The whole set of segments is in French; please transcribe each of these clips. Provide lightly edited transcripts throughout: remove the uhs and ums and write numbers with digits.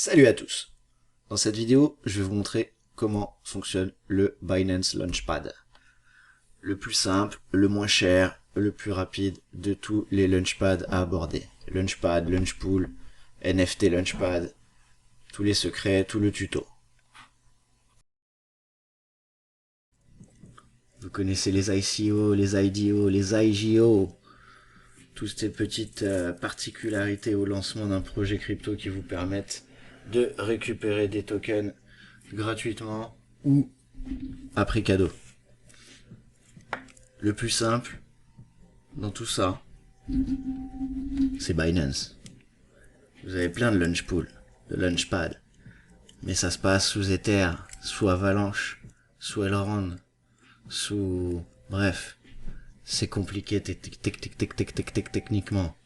Salut à tous. Dans cette vidéo, je vais vous montrer comment fonctionne le Binance Launchpad. Le plus simple, le moins cher, le plus rapide de tous les Launchpads à aborder. Launchpad, Launchpool, NFT Launchpad, tous les secrets, tout le tuto. Vous connaissez les ICO, les IDO, les IGO, toutes ces petites particularités au lancement d'un projet crypto qui vous permettent de récupérer des tokens gratuitement ou à prix cadeau. Le plus simple dans tout ça, c'est Binance. Vous avez plein de launchpool, de launchpad, mais ça se passe sous Ether, sous Avalanche, sous Elrond, sous... Bref, c'est compliqué techniquement.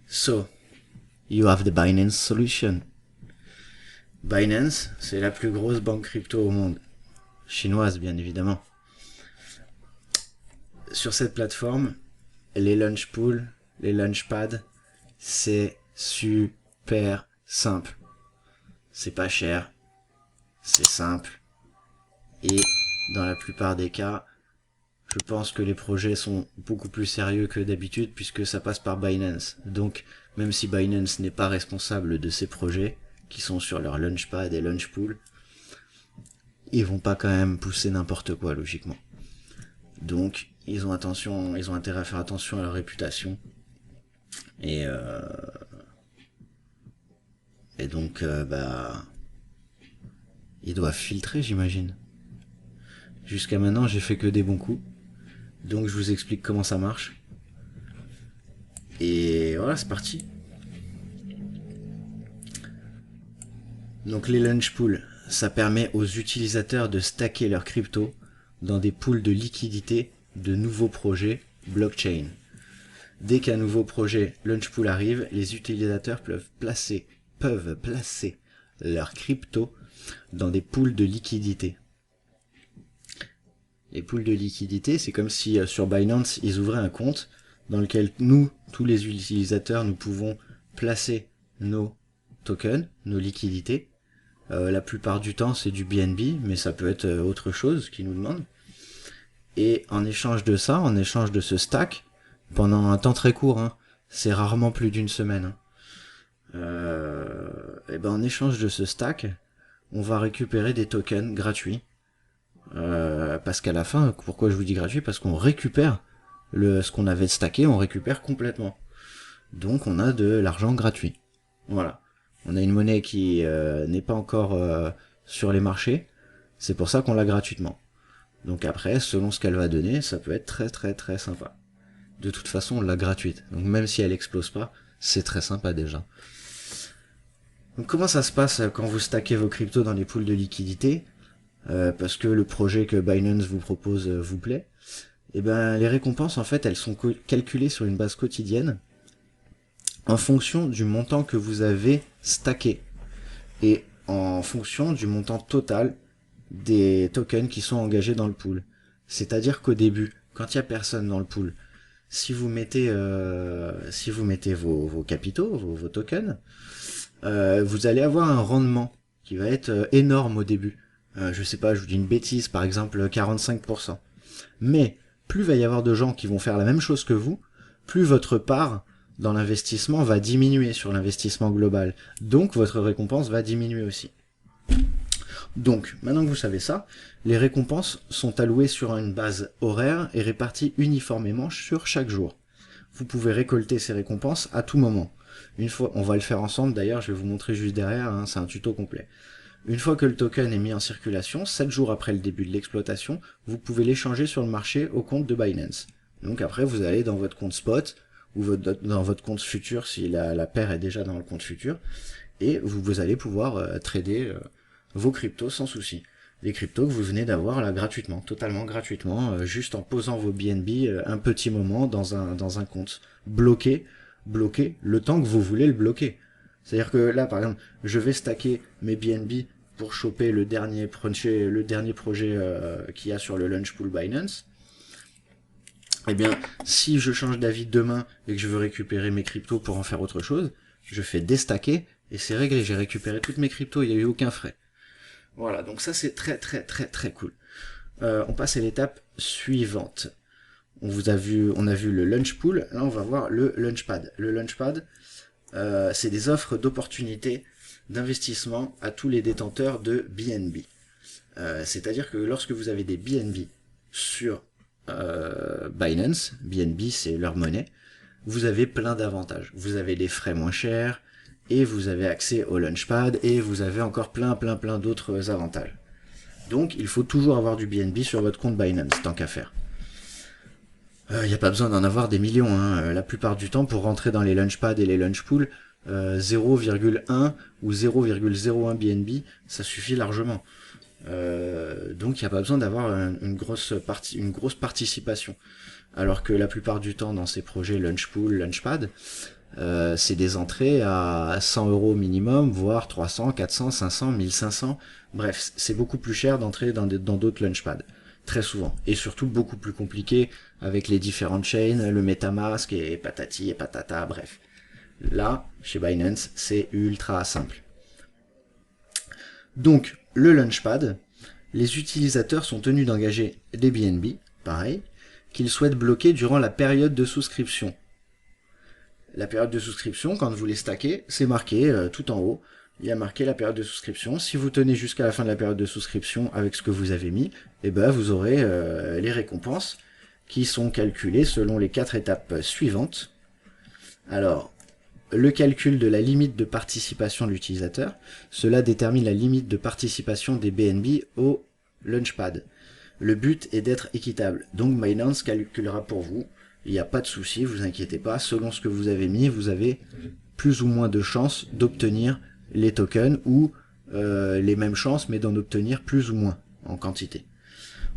So, you have the Binance solution. Binance, c'est la plus grosse banque crypto au monde. Chinoise, bien évidemment. Sur cette plateforme, les launchpools, les launchpads, c'est super simple. C'est pas cher, c'est simple. Et dans la plupart des cas, je pense que les projets sont beaucoup plus sérieux que d'habitude puisque ça passe par Binance. Donc, même si Binance n'est pas responsable de ces projets, qui sont sur leur launchpad et launchpool, ils vont pas quand même pousser n'importe quoi, logiquement. Donc, ils ont intérêt à faire attention à leur réputation. Et donc, ils doivent filtrer, j'imagine. Jusqu'à maintenant, j'ai fait que des bons coups. Donc, je vous explique comment ça marche. Et voilà, c'est parti. Donc, les launch pools, ça permet aux utilisateurs de stacker leurs cryptos dans des pools de liquidité de nouveaux projets blockchain. Dès qu'un nouveau projet launchpool arrive, les utilisateurs peuvent placer leurs cryptos dans des pools de liquidité. Les pools de liquidité, c'est comme si sur Binance, ils ouvraient un compte dans lequel nous, tous les utilisateurs, nous pouvons placer nos tokens, nos liquidités. La plupart du temps, c'est du BNB, mais ça peut être autre chose qu'ils nous demandent. Et en échange de ça, en échange de ce stack, pendant un temps très court, hein, c'est rarement plus d'une semaine, et ben en échange de ce stack, on va récupérer des tokens gratuits. Parce qu'à la fin, pourquoi je vous dis gratuit? Parce qu'on récupère ce qu'on avait stacké, on récupère complètement. Donc on a de l'argent gratuit. Voilà. On a une monnaie qui n'est pas encore sur les marchés. C'est pour ça qu'on l'a gratuitement. Donc après, selon ce qu'elle va donner, ça peut être très très très sympa. De toute façon, on l'a gratuite. Donc même si elle explose pas, c'est très sympa déjà. Donc comment ça se passe quand vous stackez vos cryptos dans les pools de liquidité, parce que le projet que Binance vous propose vous plaît? Et ben les récompenses en fait elles sont calculées sur une base quotidienne en fonction du montant que vous avez stacké et en fonction du montant total des tokens qui sont engagés dans le pool. C'est-à-dire qu'au début, quand il y a personne dans le pool, si vous mettez vos capitaux, vos tokens, vous allez avoir un rendement qui va être énorme au début. Je sais pas, je vous dis une bêtise, par exemple 45%. Mais plus il va y avoir de gens qui vont faire la même chose que vous, plus votre part dans l'investissement va diminuer sur l'investissement global. Donc votre récompense va diminuer aussi. Donc, maintenant que vous savez ça, les récompenses sont allouées sur une base horaire et réparties uniformément sur chaque jour. Vous pouvez récolter ces récompenses à tout moment. Une fois, on va le faire ensemble d'ailleurs, je vais vous montrer juste derrière, hein, c'est un tuto complet. Une fois que le token est mis en circulation, 7 jours après le début de l'exploitation, vous pouvez l'échanger sur le marché au compte de Binance. Donc après, vous allez dans votre compte spot, ou dans votre compte futur si la paire est déjà dans le compte futur, et vous allez pouvoir trader vos cryptos sans souci. Des cryptos que vous venez d'avoir là gratuitement, totalement gratuitement, juste en posant vos BNB un petit moment dans un compte bloqué le temps que vous voulez le bloquer. C'est-à-dire que là, par exemple, je vais stacker mes BNB pour choper le dernier projet qu'il y a sur le Launchpool Binance. Eh bien, si je change d'avis demain et que je veux récupérer mes cryptos pour en faire autre chose, je fais déstacker Et c'est réglé, j'ai récupéré toutes mes cryptos, il n'y a eu aucun frais. Voilà, donc ça c'est très très très très cool. On passe à l'étape suivante. On a vu le Launch Pool, là on va voir le Launchpad. Le Launchpad, c'est des offres d'opportunités d'investissement à tous les détenteurs de BNB. C'est-à-dire que lorsque vous avez des BNB sur Binance, BNB c'est leur monnaie, vous avez plein d'avantages. Vous avez des frais moins chers, et vous avez accès au Launchpad, et vous avez encore plein d'autres avantages. Donc il faut toujours avoir du BNB sur votre compte Binance, tant qu'à faire. Il n'y a pas besoin d'en avoir des millions, hein. La plupart du temps, pour rentrer dans les Launchpad et les Launchpool, 0,1 ou 0,01 BNB, ça suffit largement. Donc il n'y a pas besoin d'avoir une grosse participation. Alors que la plupart du temps, dans ces projets Launchpool, Launchpad, c'est des entrées à 100 € minimum, voire 300, 400, 500, 1500. Bref, c'est beaucoup plus cher d'entrer dans d'autres Launchpads. Très souvent. Et surtout beaucoup plus compliqué avec les différentes chains, le MetaMask et patati et patata, bref. Là, chez Binance, c'est ultra simple. Donc, le Launchpad, les utilisateurs sont tenus d'engager des BNB, pareil, qu'ils souhaitent bloquer durant la période de souscription. La période de souscription, quand vous les stackez, c'est marqué tout en haut. Il y a marqué la période de souscription. Si vous tenez jusqu'à la fin de la période de souscription avec ce que vous avez mis, eh ben vous aurez les récompenses qui sont calculées selon les 4 étapes suivantes. Alors, le calcul de la limite de participation de l'utilisateur, cela détermine la limite de participation des BNB au Launchpad. Le but est d'être équitable, donc Binance calculera pour vous. Il n'y a pas de souci, vous inquiétez pas, selon ce que vous avez mis, vous avez plus ou moins de chances d'obtenir les tokens ou les mêmes chances mais d'en obtenir plus ou moins en quantité.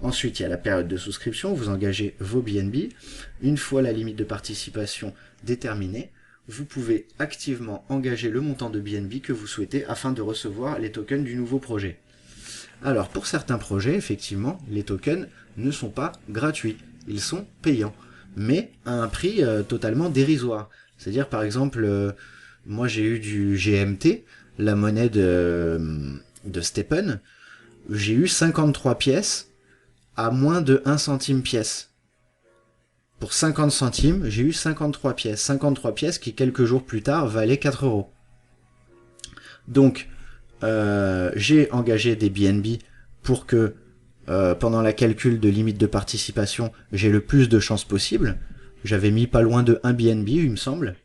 Ensuite, il y a la période de souscription, vous engagez vos BNB. Une fois la limite de participation déterminée, vous pouvez activement engager le montant de BNB que vous souhaitez afin de recevoir les tokens du nouveau projet. Alors, pour certains projets, effectivement, les tokens ne sont pas gratuits, ils sont payants, mais à un prix totalement dérisoire. C'est-à-dire, par exemple, moi j'ai eu du GMT, la monnaie de Stephen, j'ai eu 53 pièces à moins de 1 centime pièce. Pour 50 centimes, j'ai eu 53 pièces. 53 pièces qui, quelques jours plus tard, valaient 4 €. Donc, j'ai engagé des BNB pour que, pendant la calcul de limite de participation, j'ai le plus de chances possible. J'avais mis pas loin de 1 BNB, il me semble.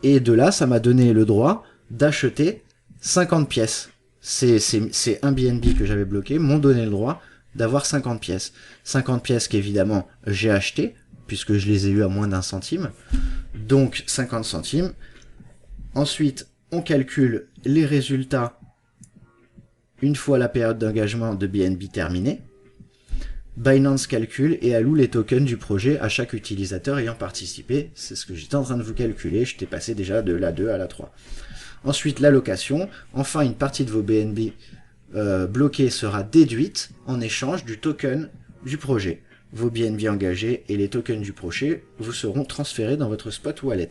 Et de là, ça m'a donné le droit d'acheter 50 pièces. C'est un BNB que j'avais bloqué, m'ont donné le droit d'avoir 50 pièces. 50 pièces qu'évidemment j'ai acheté, puisque je les ai eu à moins d'1 centime. Donc 50 centimes. Ensuite, on calcule les résultats une fois la période d'engagement de BNB terminée. Binance calcule et alloue les tokens du projet à chaque utilisateur ayant participé. C'est ce que j'étais en train de vous calculer, j'étais passé déjà de la 2 à la 3. Ensuite, l'allocation. Enfin, une partie de vos BNB bloqués sera déduite en échange du token du projet. Vos BNB engagés et les tokens du projet vous seront transférés dans votre spot wallet.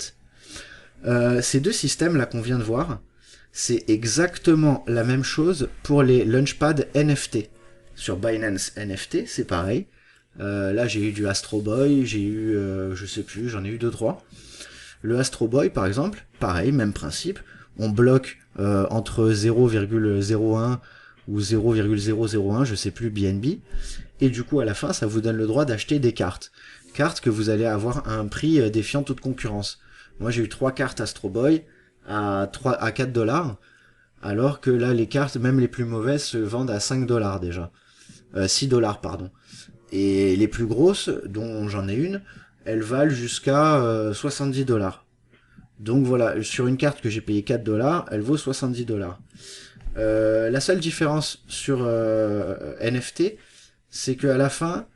Ces deux systèmes là qu'on vient de voir, c'est exactement la même chose pour les Launchpad NFT. Sur Binance NFT, c'est pareil. Là, j'ai eu du Astro Boy, j'ai eu, je sais plus, j'en ai eu 2-3. Le Astro Boy, par exemple, pareil, même principe. On bloque entre 0,01 ou 0,001, je sais plus, BNB. Et du coup, à la fin, ça vous donne le droit d'acheter des cartes. Cartes que vous allez avoir à un prix défiant toute concurrence. Moi, j'ai eu 3 cartes Astro Boy à 4 $, alors que là, les cartes, même les plus mauvaises, se vendent à 5 $ déjà. 6 $, pardon. Et les plus grosses, dont j'en ai une, elles valent jusqu'à 70 $. Donc voilà, sur une carte que j'ai payé 4 $, elle vaut 70 $. La seule différence sur NFT, c'est qu'à la fin,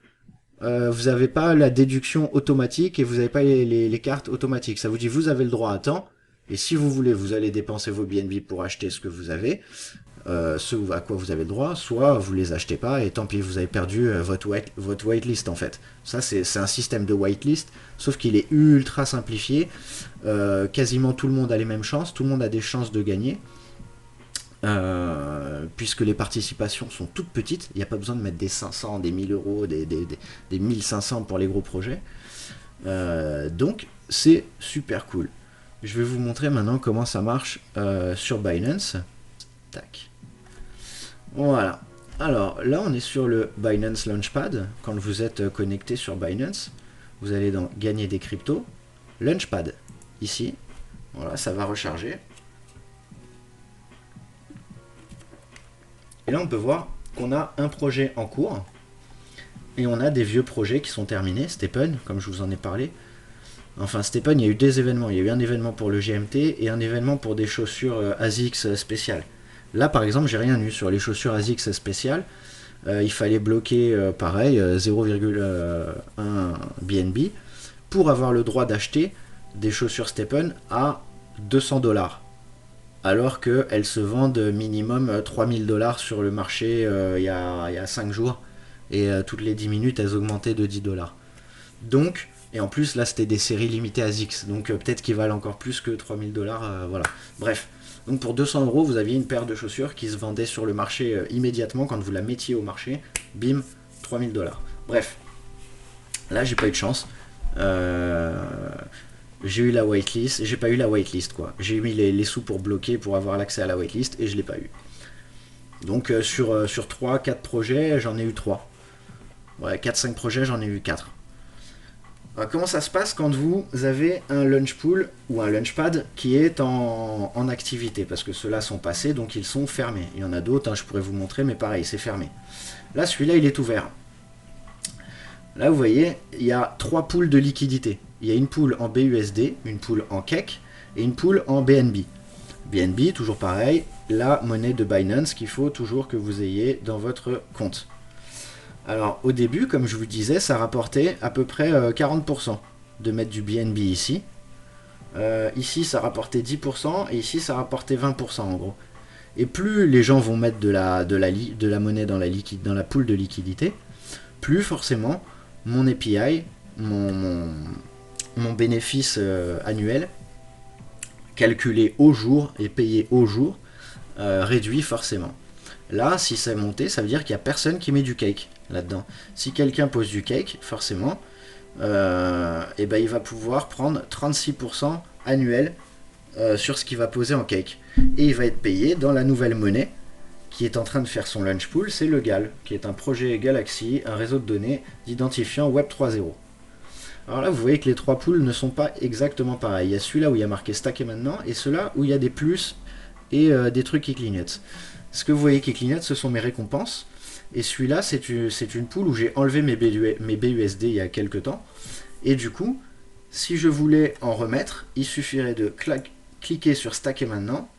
vous n'avez pas la déduction automatique et vous n'avez pas les cartes automatiques. Ça vous dit vous avez le droit à temps, et si vous voulez, vous allez dépenser vos BNB pour acheter ce que vous avez. ce à quoi vous avez le droit, soit vous les achetez pas et tant pis, vous avez perdu votre whitelist en fait. Ça c'est un système de whitelist, sauf qu'il est ultra simplifié. Quasiment tout le monde a les mêmes chances, tout le monde a des chances de gagner. Puisque les participations sont toutes petites, il n'y a pas besoin de mettre des 500, des 1000 euros, des 1500 pour les gros projets. Donc c'est super cool. Je vais vous montrer maintenant comment ça marche sur Binance. Tac. Voilà. Alors là, on est sur le Binance Launchpad. Quand vous êtes connecté sur Binance, vous allez dans Gagner des cryptos, Launchpad, ici. Voilà, ça va recharger. Et là, on peut voir qu'on a un projet en cours. Et on a des vieux projets qui sont terminés. Stephen, comme je vous en ai parlé. Enfin, Stephen, il y a eu des événements. Il y a eu un événement pour le GMT et un événement pour des chaussures ASICS spéciales. Là, par exemple, j'ai rien eu sur les chaussures ASICS spéciales. Il fallait bloquer, pareil, 0,1 BNB pour avoir le droit d'acheter des chaussures Stephen à 200 $. Alors qu'elles se vendent minimum 3000 $ sur le marché il y a 5 jours. Et toutes les 10 minutes, elles augmentaient de 10 $. Donc, et en plus, là, c'était des séries limitées ASICS. Donc, peut-être qu'ils valent encore plus que 3000 $. Voilà. Bref. Donc pour 200 €, vous aviez une paire de chaussures qui se vendait sur le marché immédiatement quand vous la mettiez au marché. Bim, 3000 $. Bref, là j'ai pas eu de chance. J'ai eu la whitelist, j'ai pas eu la whitelist quoi. J'ai mis les sous pour bloquer pour avoir l'accès à la whitelist et je l'ai pas eu. Donc sur 3-4 projets, j'en ai eu 3. Ouais, 4-5 projets, j'en ai eu 4. Alors, comment ça se passe quand vous avez un launch pool ou un launchpad qui est en activité? Parce que ceux-là sont passés, donc ils sont fermés. Il y en a d'autres, hein, je pourrais vous montrer, mais pareil, c'est fermé. Là, celui-là, il est ouvert. Là, vous voyez, il y a 3 pools de liquidité. Il y a une pool en BUSD, une pool en Cake et une pool en BNB. BNB, toujours pareil, la monnaie de Binance qu'il faut toujours que vous ayez dans votre compte. Alors au début, comme je vous disais, ça rapportait à peu près 40% de mettre du BNB ici. Ici, ça rapportait 10% et ici, ça rapportait 20% en gros. Et plus les gens vont mettre de la monnaie dans la pool de liquidité, plus forcément mon API, mon bénéfice annuel, calculé au jour et payé au jour, réduit forcément. Là, si c'est monté, ça veut dire qu'il n'y a personne qui met du cake là-dedans. Si quelqu'un pose du cake, forcément, et ben il va pouvoir prendre 36% annuel sur ce qu'il va poser en cake. Et il va être payé dans la nouvelle monnaie qui est en train de faire son launch pool, c'est le GAL, qui est un projet Galaxy, un réseau de données d'identifiant Web 3.0. Alors là, vous voyez que les 3 pools ne sont pas exactement pareils. Il y a celui-là où il y a marqué Stack et maintenant, et ceux-là où il y a des plus et des trucs qui clignotent. Ce que vous voyez qui clignote, ce sont mes récompenses. Et celui-là, c'est une pool où j'ai enlevé mes BUSD il y a quelques temps. Et du coup, si je voulais en remettre, il suffirait de cliquer sur Stack et maintenant.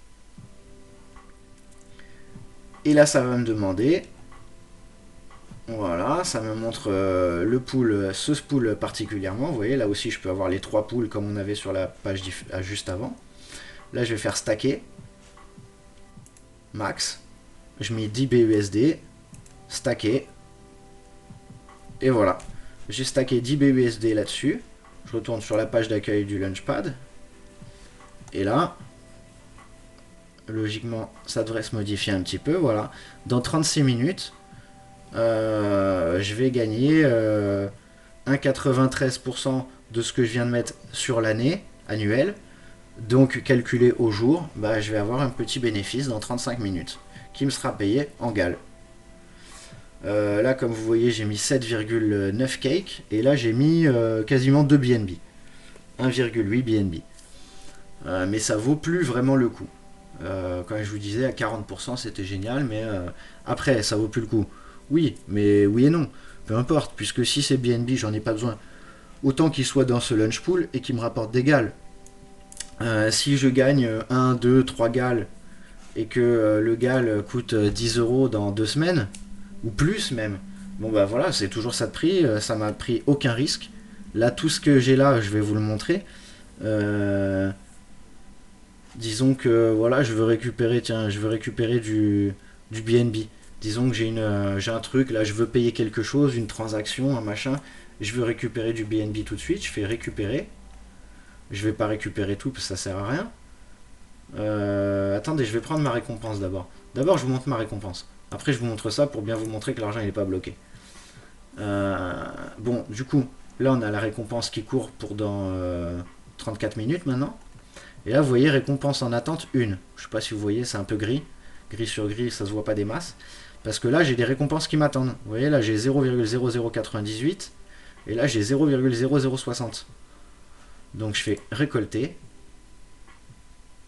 Et là, ça va me demander. Voilà, ça me montre le pool, ce pool particulièrement. Vous voyez, là aussi, je peux avoir les 3 pools comme on avait sur la page juste avant. Là, je vais faire stacker. Max. Je mets 10 BUSD. Stacker. Et voilà. J'ai stacké 10 BUSD là-dessus. Je retourne sur la page d'accueil du Launchpad. Et là, logiquement, ça devrait se modifier un petit peu. Voilà. Dans 36 minutes, je vais gagner 1,93% de ce que je viens de mettre sur l'année annuelle. Donc, calculé au jour, bah, je vais avoir un petit bénéfice dans 35 minutes qui me sera payé en GAL. Là, comme vous voyez, j'ai mis 7,9 cake et là, j'ai mis quasiment 2 BNB. 1,8 BNB. Mais ça vaut plus vraiment le coup. Quand je vous disais à 40%, c'était génial, mais après, ça vaut plus le coup. Oui, mais oui et non. Peu importe, puisque si c'est BNB, j'en ai pas besoin. Autant qu'il soit dans ce launch pool et qu'il me rapporte des GAL. Si je gagne 1, 2, 3 GAL et que le GAL coûte 10 € dans 2 semaines, ou plus même, bon bah voilà, c'est toujours ça de prix, ça m'a pris aucun risque. Là, tout ce que j'ai là, je vais vous le montrer. Disons que voilà, je veux récupérer, tiens, je veux récupérer du BNB. Disons que j'ai un truc, là je veux payer quelque chose, une transaction, un machin, je veux récupérer du BNB tout de suite, je fais récupérer. Je vais pas récupérer tout parce que ça sert à rien. Attendez, je vais prendre ma récompense d'abord. D'abord, je vous montre ma récompense. Après, je vous montre ça pour bien vous montrer que l'argent n'est pas bloqué. Bon, du coup, là, on a la récompense qui court pour dans 34 minutes maintenant. Et là, vous voyez, récompense en attente 1. Je sais pas si vous voyez, c'est un peu gris. Gris sur gris, ça se voit pas des masses. Parce que là, j'ai des récompenses qui m'attendent. Vous voyez, là, j'ai 0,0098. Et là, j'ai 0,0060. Donc, je fais récolter.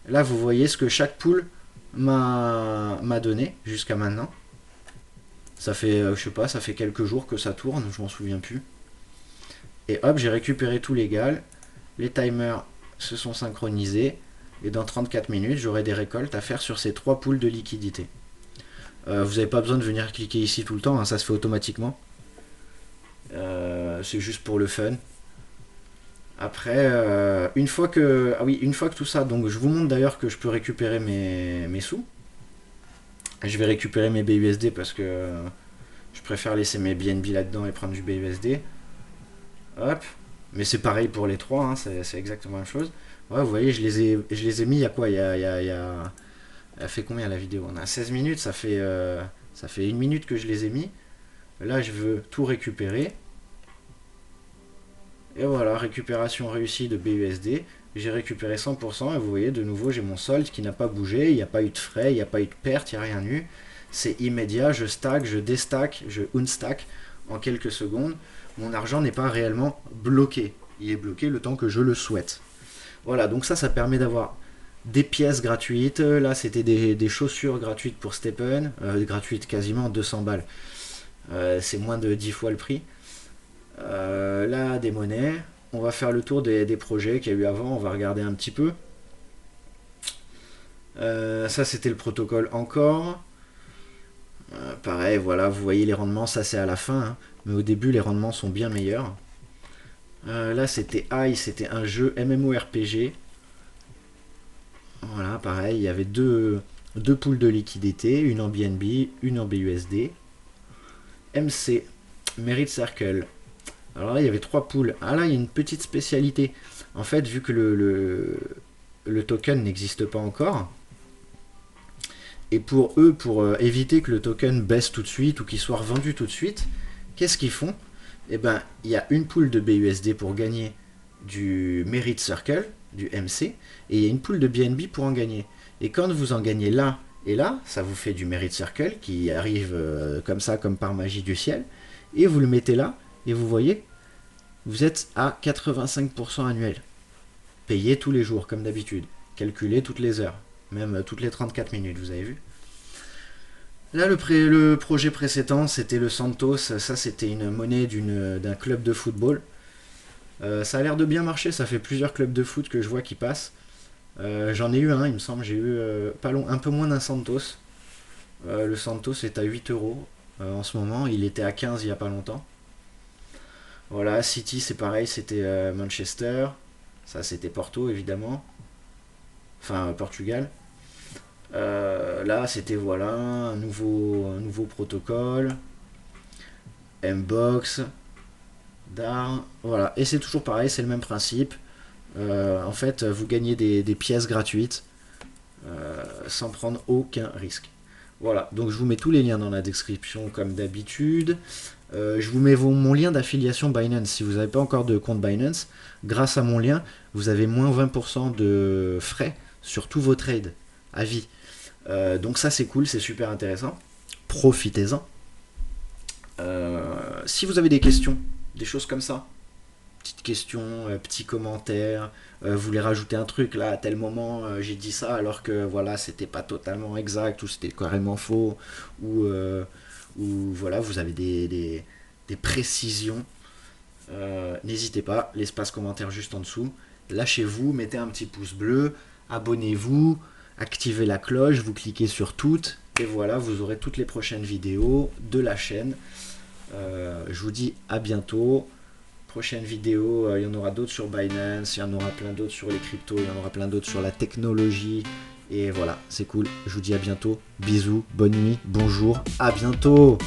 Là, vous voyez ce que chaque poule m'a donné jusqu'à maintenant. Ça fait, je sais pas, ça fait quelques jours que ça tourne, je m'en souviens plus. Et hop, j'ai récupéré tout légal. Les timers se sont synchronisés. Et dans 34 minutes, j'aurai des récoltes à faire sur ces 3 poules de liquidité. Vous n'avez pas besoin de venir cliquer ici tout le temps, hein, ça se fait automatiquement. C'est juste pour le fun. Après, une fois que, ah oui, une fois que tout ça, donc je vous montre d'ailleurs que je peux récupérer mes sous. Je vais récupérer mes BUSD parce que je préfère laisser mes BNB là-dedans et prendre du BUSD. Hop. Mais c'est pareil pour les trois, hein, c'est exactement la même chose. Ouais, vous voyez, je les ai mis il y a quoi Elle fait combien la vidéo? On a 16 minutes, ça fait 1 minute que je les ai mis. Là, je veux tout récupérer. Et voilà, récupération réussie de BUSD. J'ai récupéré 100% et vous voyez, de nouveau, j'ai mon solde qui n'a pas bougé. Il n'y a pas eu de frais, il n'y a pas eu de perte, il n'y a rien eu. C'est immédiat, je stack, je déstack, je unstack en quelques secondes. Mon argent n'est pas réellement bloqué. Il est bloqué le temps que je le souhaite. Voilà, donc ça permet d'avoir des pièces gratuites. Là, c'était des chaussures gratuites pour Stephen. Gratuites quasiment 200 balles. C'est moins de 10 fois le prix. Là, des monnaies. On va faire le tour des projets qu'il y a eu avant. On va regarder un petit peu. Ça, c'était le protocole encore. Pareil, voilà, vous voyez les rendements. Ça, c'est à la fin. Hein, mais au début, les rendements sont bien meilleurs. Là, c'était AI. C'était un jeu MMORPG. Voilà, pareil. Il y avait deux poules de liquidité. Une en BNB, une en BUSD. MC. Merit Circle. Alors là, il y avait 3 poules. Ah là, il y a une petite spécialité. En fait, vu que le token n'existe pas encore, et pour eux, pour éviter que le token baisse tout de suite ou qu'il soit revendu tout de suite, qu'est-ce qu'ils font? Eh ben, il y a une poule de BUSD pour gagner du Merit Circle, du MC, et il y a une poule de BNB pour en gagner. Et quand vous en gagnez là et là, ça vous fait du Merit Circle qui arrive comme ça, comme par magie du ciel, et vous le mettez là, et vous voyez, vous êtes à 85% annuel. Payé tous les jours, comme d'habitude. Calculé toutes les heures. Même toutes les 34 minutes, vous avez vu. Là, le projet précédent, c'était le Santos. Ça, c'était une monnaie d'un club de football. Ça a l'air de bien marcher. Ça fait plusieurs clubs de foot que je vois qui passent. J'en ai eu un, il me semble. J'ai eu un peu moins d'un Santos. Le Santos est à 8 euros en ce moment. Il était à 15 il n'y a pas longtemps. Voilà, City c'est pareil, c'était Manchester. Ça c'était Porto évidemment. Enfin Portugal. Là c'était voilà un nouveau protocole. Mbox. DAR. Voilà. Et c'est toujours pareil, c'est le même principe. En fait, vous gagnez des pièces gratuites sans prendre aucun risque. Voilà, donc je vous mets tous les liens dans la description comme d'habitude. Je vous mets mon lien d'affiliation Binance. Si vous n'avez pas encore de compte Binance, grâce à mon lien, vous avez moins 20% de frais sur tous vos trades à vie. Donc ça c'est cool, c'est super intéressant. Profitez-en. Si vous avez des questions, des choses comme ça, petites questions, petits commentaires, vous voulez rajouter un truc là à tel moment j'ai dit ça alors que voilà c'était pas totalement exact ou c'était carrément faux ou voilà vous avez des précisions, n'hésitez pas, l'espace commentaire juste en dessous, lâchez-vous, mettez un petit pouce bleu, abonnez-vous, activez la cloche, vous cliquez sur toutes et voilà vous aurez toutes les prochaines vidéos de la chaîne. Je vous dis à bientôt. prochaine vidéo, il y en aura d'autres sur Binance, il y en aura plein d'autres sur les cryptos, il y en aura plein d'autres sur la technologie. Et voilà, c'est cool. Je vous dis à bientôt. Bisous, bonne nuit, bonjour, à bientôt.